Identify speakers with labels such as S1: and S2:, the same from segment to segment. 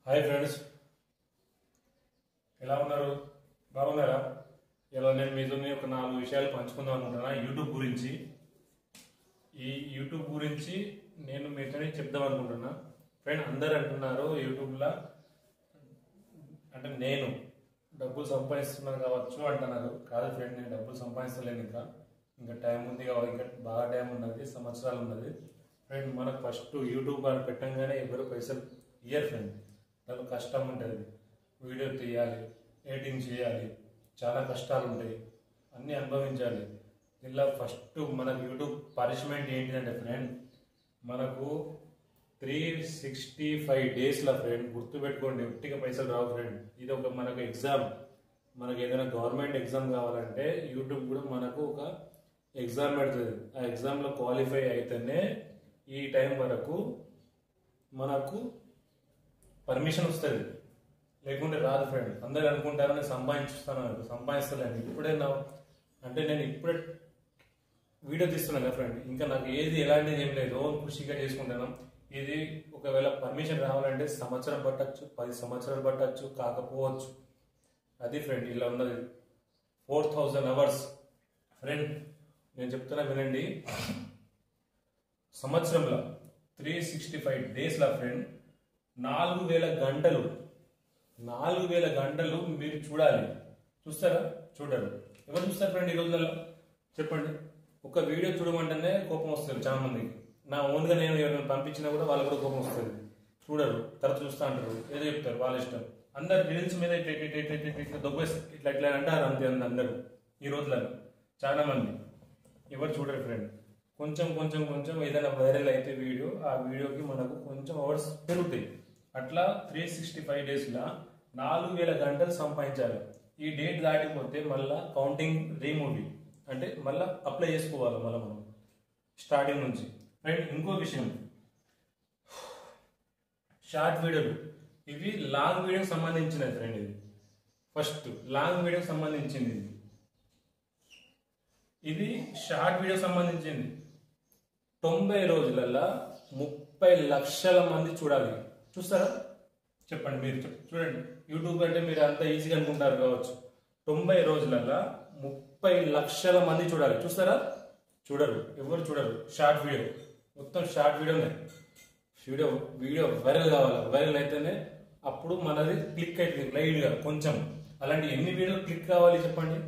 S1: Hi friends, ఎలా ఉన్నారు? బాగున్నారా? ఇలా నేను మీతో ఒక 4 విషయాలు పంచుకుందాం అనుకుంటున్నా యూట్యూబ్ గురించి. ఈ యూట్యూబ్ గురించి నేను మీతోనే చెప్దాం అనుకుంటున్నా. ఫ్రెండ్, అందరు అంటున్నారు యూట్యూబ్లో అంటే నేను డబ్బులు సంపాదిస్తున్నాను కావచ్చు అంటున్నారు. కాదు ఫ్రెండ్, నేను డబ్బులు సంపాదిస్తలేను. ఇంకా టైం ఉంది కాబట్టి, ఇంకా బాగా టైం ఉన్నది, సంవత్సరాలు ఉన్నది. ఫ్రెండ్, మనకు ఫస్ట్ యూట్యూబ్ పెట్టంగానే ఎవరు పైసలు ఇయ్యరు ఫ్రెండ్. దానికి కష్టం ఉంటుంది, వీడియో తీయాలి, ఎడిటింగ్ చేయాలి, చాలా కష్టాలు ఉంటాయి, అన్నీ అనుభవించాలి. ఇలా ఫస్ట్ మనకు యూట్యూబ్ పనిష్మెంట్ ఏంటిదంటే ఫ్రెండ్, మనకు 365 డేస్లో ఫ్రెండ్ గుర్తుపెట్టుకోండి, ఒట్టిగా పైసలు రావు ఫ్రెండ్. ఇది ఒక మనకు ఎగ్జామ్. మనకు ఏదైనా గవర్నమెంట్ ఎగ్జామ్ కావాలంటే యూట్యూబ్ కూడా మనకు ఒక ఎగ్జామ్ పెడుతుంది. ఆ ఎగ్జామ్లో క్వాలిఫై అయితేనే ఈ టైం వరకు మనకు పర్మిషన్ వస్తుంది, లేకుంటే రాదు ఫ్రెండ్. అందరు అనుకుంటారు నేను సంపాదిస్తలేను. ఇప్పుడే అంటే నేను ఇప్పుడే వీడియో తీస్తున్నాను కదా ఫ్రెండ్, ఇంకా నాకు ఏది ఎలాంటిది ఏం లేదు, ఓన్ ఖుషిగా చేసుకుంటాను. ఇది ఒకవేళ పర్మిషన్ రావాలంటే సంవత్సరం పట్టచ్చు, 10 సంవత్సరాలు పట్టచ్చు, కాకపోవచ్చు. అది ఫ్రెండ్, ఇలా ఉన్నది 4000 అవర్స్ ఫ్రెండ్. నేను చెప్తున్నా వినండి, సంవత్సరంలో 365 డేస్లో ఫ్రెండ్ 4000 గంటలు, 4000 గంటలు మీరు చూడాలి. చూస్తారా? చూడరు. ఎవరు చూస్తారు ఫ్రెండ్ ఈ రోజులలో? చెప్పండి. ఒక వీడియో చూడమంటేనే కోపం వస్తుంది చాలా మందికి. నా ఓన్గా నేను ఎవరైనా పంపించినా కూడా వాళ్ళకి కూడా కోపం వస్తుంది. చూడరు, తర్వాత చూస్తూ అంటారు, ఏదో చెప్తారు, వాళ్ళ ఇష్టం. అందరు రీల్స్ మీద దొబ్బేసి ఇట్లా ఇట్లా అంటారు అంతే. అందరూ ఈ రోజులలో చాలా మంది ఎవరు చూడరు ఫ్రెండ్. కొంచెం కొంచెం కొంచెం ఏదైనా వైరల్ అయితే వీడియో, ఆ వీడియోకి మనకు కొంచెం అవర్స్ పెరుగుతాయి. అట్లా 365 డేస్లో 4000 గంటలు సంపాదించాలి. ఈ డేట్ దాటిపోతే మళ్ళీ కౌంటింగ్ రీమూవ్, అంటే మళ్ళీ అప్లై చేసుకోవాలి మళ్ళీ మనం స్టార్టింగ్ నుంచి. రైట్. ఇంకో విషయం, షార్ట్ వీడియోలు ఇవి లాంగ్ వీడియోకి సంబంధించినది ఫ్రెండ్. ఇది ఫస్ట్ లాంగ్ వీడియోకి సంబంధించింది, ఇది షార్ట్ వీడియో సంబంధించింది. 90 రోజులలో 30 లక్షల మంది చూడాలి. చూస్తారా? చెప్పండి మీరు, చూడండి. యూట్యూబ్ అంటే మీరు అంత ఈజీగా అనుకుంటారు కావచ్చు. 90 రోజులలో 30 లక్షల మంది చూడాలి. చూస్తారా? చూడరు, ఎవరు చూడరు. షార్ట్ వీడియో, మొత్తం షార్ట్ వీడియోనే. వీడియో వైరల్ కావాలి. వైరల్ అయితేనే అప్పుడు మనది క్లిక్ అవుతుంది లైట్గా కొంచెం. అలాంటి ఎన్ని వీడియోలు క్లిక్ కావాలి చెప్పండి?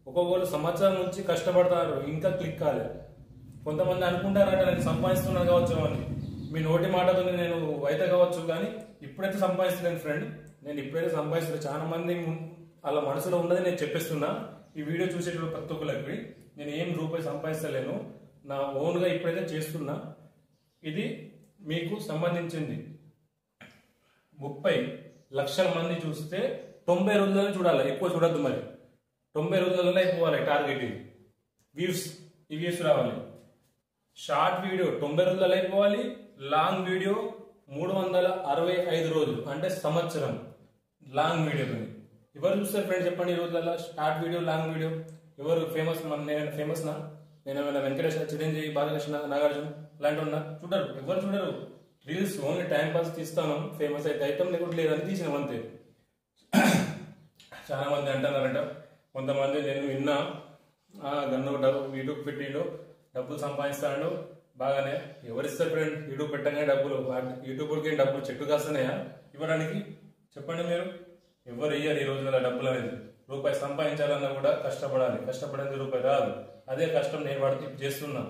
S1: ఒక్కొక్కరు సంవత్సరం నుంచి కష్టపడతారు, ఇంకా క్లిక్ కాలేదు. కొంతమంది అనుకుంటారంటే నేను సంపాదిస్తున్నాను కావచ్చు అని. మీ నోటి మాటతో నేను అయితే కావచ్చు, కానీ ఇప్పుడైతే సంపాదిస్తున్నాను ఫ్రెండ్. నేను ఇప్పుడైతే సంపాదిస్తున్నాను. చాలా మంది అలా మనసులో ఉన్నది నేను చెప్పేస్తున్నా. ఈ వీడియో చూసేటప్పుడు ప్రతి ఒక్కరికి నేను ఏం రూపాయి సంపాదిస్తలేను, నా ఓన్గా ఇప్పుడైతే చేస్తున్నా. ఇది మీకు సంబంధించింది. 30 లక్షల మంది చూస్తే 90 రోజులలో చూడాలి, ఎక్కువ చూడద్దు. మరి 90 రోజులలో అయిపోవాలి టార్గెట్. ఇది ఈ వ్యూస్ రావాలి. షార్ట్ వీడియో 90 రోజులలో అయిపోవాలి. లాంగ్ వీడియో 365 రోజులు, అంటే సంవత్సరం లాంగ్ వీడియో. ఎవరు చూస్తారు ఫ్రెండ్ చెప్పండి ఈ రోజులలో? Short video, long video. ఎవరు ఫేమస్? నేను ఫేమస్నా? నేను ఏమైనా వెంకటేష్, చిరంజీవి, బాలకృష్ణ, నాగార్జున అలాంటి ఉన్నా? చూడరు, ఎవరు చూడరు. రీల్స్ ఓన్లీ టైం పాస్ తీస్తాను, ఫేమస్ అయితే ఐటమ్ లేకుండా లేదని తీసినాం అంతే. చాలా మంది అంటున్నారంట, కొంతమంది నేను విన్నా, గన్ను యూట్యూబ్ పెట్టిండు, డబ్బులు సంపాదిస్తాడు బాగానే. ఎవరిస్తారు ఫ్రెండ్ యూట్యూబ్ పెట్టగానే డబ్బులు? యూట్యూబ్కి డబ్బులు చెట్టు కాస్తున్నాయా ఇవ్వడానికి? చెప్పండి మీరు. ఎవరు ఇయ్యారు ఈ రోజుల డబ్బులు అనేది. రూపాయి సంపాదించాలన్నా కూడా కష్టపడాలి, కష్టపడేది రూపాయి రాదు. అదే కష్టం నేను వాడికి చేస్తున్నా.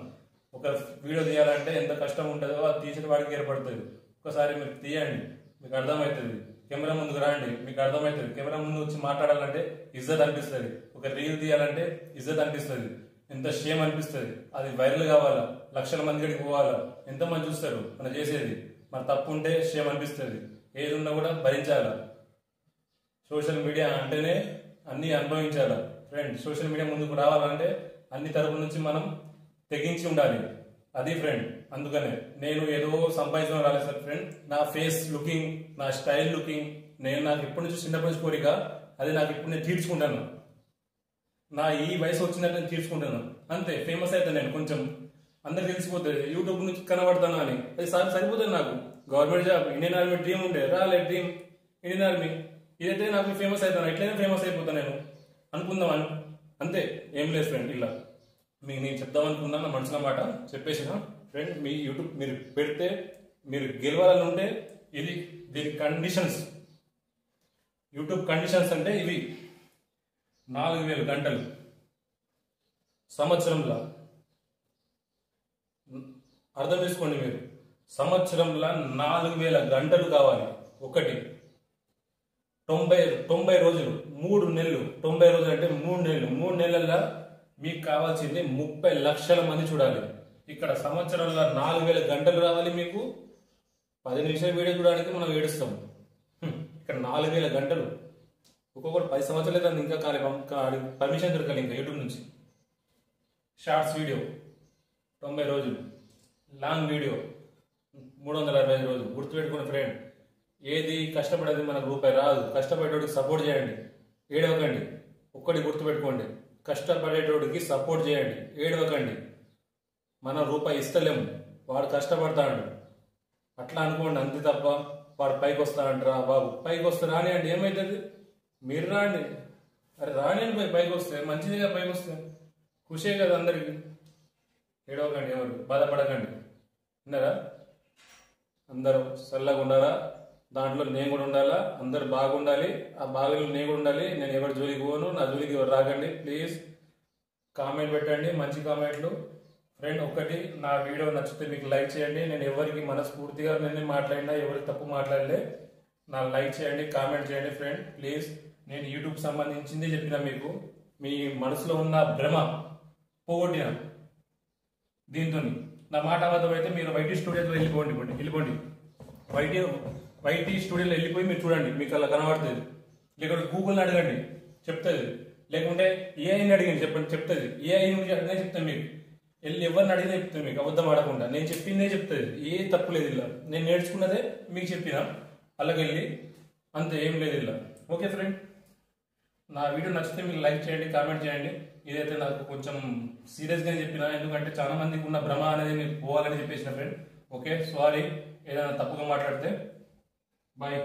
S1: ఒక వీడియో తీయాలంటే ఎంత కష్టం ఉంటుందో అది తీసిన వాడికి ఏర్పడుతుంది. ఒకసారి మీరు తీయండి, మీకు అర్థమవుతుంది. కెమెరా ముందుకు రండి, మీకు అర్థమవుతుంది. కెమెరా ముందు వచ్చి మాట్లాడాలంటే ఇజ్జత్ అనిపిస్తుంది. ఒక రీల్ తీయాలంటే ఇజ్జత్ అనిపిస్తుంది, ఎంత షేమ్ అనిపిస్తుంది. అది వైరల్ కావాలా, లక్షల మంది గడికి పోవాలా, ఎంతమంది చూస్తారు మనం చేసేది. మన తప్పు ఉంటే షేమ్ అనిపిస్తుంది. ఏది ఉన్నా కూడా భరించాలా. సోషల్ మీడియా అంటేనే అన్ని అనుభవించాలా ఫ్రెండ్. సోషల్ మీడియా ముందుకు రావాలంటే అన్ని తరపుల నుంచి మనం తెగించి ఉండాలి. అది ఫ్రెండ్. అందుకనే నేను ఏదో సంపాదించడం రాలేదు సార్ ఫ్రెండ్. నా ఫేస్ లుకింగ్, నా స్టైల్ లుకింగ్, నాకు ఇప్పటి నుంచి చిన్నప్పటి నుంచి కోరిక, అది నాకు ఇప్పుడు నేను తీర్చుకుంటాను. నా ఈ వయసు వచ్చినట్టు నేను తీర్చుకుంటాను అంతే. ఫేమస్ అయితే నేను కొంచెం అందరికి తెలిసిపోతుంది, యూట్యూబ్ నుంచి కనబడతాను అని. అది సరిపోతుంది నాకు. Government job, Indian army dream ఉండే, రాలే డ్రీమ్. Indian army. ఇదైతే నాకు ఫేమస్ అవుతాను, ఎట్లయినా ఫేమస్ అయిపోతాను నేను అనుకుందామని, అంతే. ఏం లేదు ఫ్రెండ్, ఇలా మీకు నేను చెప్దాం అనుకున్నాను, నా మనసులో మాట చెప్పేసిన. ఫ్రెండ్, మీ యూట్యూబ్ మీరు పెడితే మీరు గెలవాలని ఉంటే ఇది దీని కండిషన్స్, యూట్యూబ్ కండిషన్స్ అంటే ఇవి: 4000 గంటలు సంవత్సరంలో. అర్థం చేసుకోండి మీరు, సంవత్సరంలో 4000 గంటలు కావాలి. ఒకటి 90 రోజులు, 3 నెలలు. 90 రోజులు అంటే 3 నెలలు. 3 నెలల్లో మీకు కావాల్సింది 30 లక్షల మంది చూడాలి. ఇక్కడ సంవత్సరంలో 4000 గంటలు రావాలి మీకు. 10 నిమిషాల వీడియో చూడడానికి మనం ఏడుస్తాం. ఇక్కడ 4000 గంటలు. ఒక్కొక్కటి 10 సంవత్సరాలు అయితే ఇంకా పర్మిషన్ దొరకాలి ఇంకా యూట్యూబ్ నుంచి. షార్ట్స్ వీడియో 90 రోజులు, లాంగ్ వీడియో 365 రోజులు. గుర్తుపెట్టుకుని ఫ్రెండ్, ఏది కష్టపడేది మనకు రూపాయి రాదు. కష్టపడేటోడికి సపోర్ట్ చేయండి, ఏడవకండి. ఒక్కటి గుర్తుపెట్టుకోండి, కష్టపడేటోడికి సపోర్ట్ చేయండి, ఏడవకండి. మనం రూపాయి ఇస్తలేము, వాడు కష్టపడతాడు అట్లా అనుకోండి, అంతే తప్ప వాడు పైకి వస్తాడంటారా బాబు. పైకి వస్తే రానియండి, ఏమవుతుంది? మీరు రాండి, అరే రానియండి. పైకి వస్తే మంచిదిగా, పైకి వస్తే ఖుషే కదా అందరికి. ఏడవకండి, ఎవరు బాధపడకండి. విన్నారా? అందరూ చల్లగా ఉండాలా, దాంట్లో నేను కూడా ఉండాలా. అందరు బాగుండాలి, ఆ బాగులో నేను కూడా ఉండాలి. నేను ఎవరి జోలికి పోను, నా జోలికి ఎవరు రాకండి. ప్లీజ్ కామెంట్ పెట్టండి, మంచి కామెంట్లు. ఫ్రెండ్, ఒకటి, నా వీడియో నచ్చితే మీకు లైక్ చేయండి. నేను ఎవరికి మనస్ఫూర్తిగా నేను మాట్లాడినా, ఎవరికి తప్పు మాట్లాడలే. నా లైక్ చేయండి, కామెంట్ చేయండి. ఫ్రెండ్ ప్లీజ్, నేను యూట్యూబ్ సంబంధించింది చెప్పిన మీకు. మీ మనసులో ఉన్న భ్రమ పోగొట్టిన దీంతో. నా మాట అబద్ధం అయితే మీరు వైటీ స్టూడియోలో వెళ్ళిపోండి. వైటీ స్టూడియోలో వెళ్ళిపోయి మీరు చూడండి, మీకు అలా కనబడుతుంది. లేకపోతే గూగుల్ని అడగండి, చెప్తుంది. లేకుంటే ఏఐని అడిగింది, చెప్తుంది. ఏఐ నుంచి అడిగినా చెప్తాను మీకు. వెళ్ళి ఎవరిని అడిగినా చెప్తాను మీకు, అబద్ధం ఆడకుండా. నేను చెప్పిందే చెప్తుంది, ఏ తప్పు లేదు ఇలా. నేను నేర్చుకున్నదే మీకు చెప్పిన, అలాగెళ్ళి అంతే, ఏం లేదు ఇలా. ఓకే ఫ్రెండ్, నా వీడియో నచ్చితే మీకు లైక్ చేయండి, కామెంట్ చేయండి. ఇదైతే నాకు కొంచెం సీరియస్గా చెప్పిన, ఎందుకంటే చాలా మందికి ఉన్న భ్రమ అనేది మీకు పోవాలని చెప్పేసిన ఫ్రెండ్. ఓకే, సారీ ఏదైనా తప్పుగా మాట్లాడితే. బాయ్.